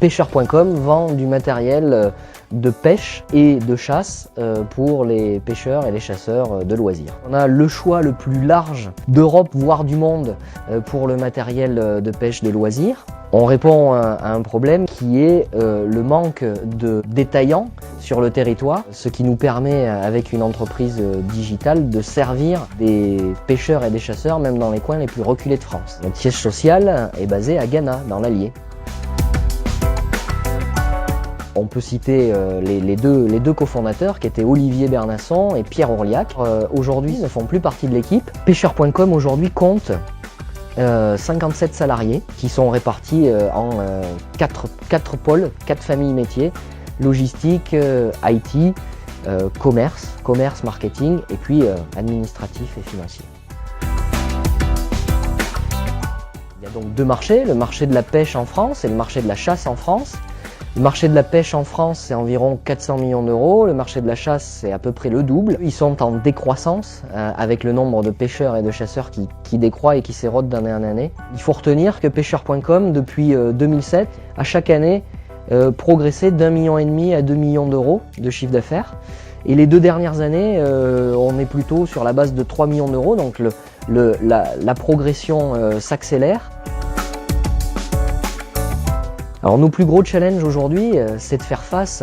Pêcheur.com vend du matériel de pêche et de chasse pour les pêcheurs et les chasseurs de loisirs. On a le choix le plus large d'Europe, voire du monde, pour le matériel de pêche de loisirs. On répond à un problème qui est le manque de détaillants sur le territoire, ce qui nous permet, avec une entreprise digitale, de servir des pêcheurs et des chasseurs, même dans les coins les plus reculés de France. Notre siège social est basé à Gannat, dans l'Allier. On peut citer les deux cofondateurs qui étaient Olivier Bernasson et Pierre Orliac. Aujourd'hui, ils ne font plus partie de l'équipe. Pêcheur.com aujourd'hui compte 57 salariés qui sont répartis en 4 pôles, 4 familles métiers, logistique, IT, commerce, marketing et puis administratif et financier. Il y a donc deux marchés, le marché de la pêche en France et le marché de la chasse en France. Le marché de la pêche en France, c'est environ 400 millions d'euros. Le marché de la chasse, c'est à peu près le double. Ils sont en décroissance avec le nombre de pêcheurs et de chasseurs qui décroît et qui s'érode d'année en année. Il faut retenir que Pêcheur.com, depuis 2007, a chaque année progressé d'1,5 million à 2 millions d'euros de chiffre d'affaires. Et les 2 dernières années, on est plutôt sur la base de 3 millions d'euros. Donc la progression s'accélère. Alors nos plus gros challenges aujourd'hui, c'est de faire face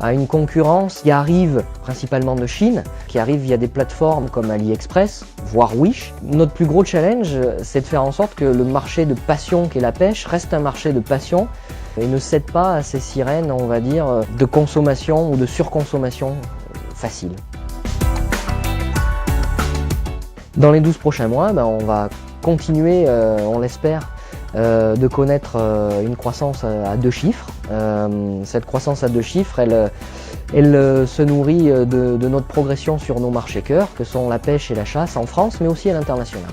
à une concurrence qui arrive principalement de Chine, qui arrive via des plateformes comme AliExpress, voire Wish. Notre plus gros challenge, c'est de faire en sorte que le marché de passion qu'est la pêche reste un marché de passion et ne cède pas à ces sirènes, on va dire, de consommation ou de surconsommation facile. Dans les 12 prochains mois, on va continuer, on l'espère, de connaître une croissance à 2 chiffres. Cette croissance à 2 chiffres, elle se nourrit de notre progression sur nos marchés cœurs, que sont la pêche et la chasse en France, mais aussi à l'international.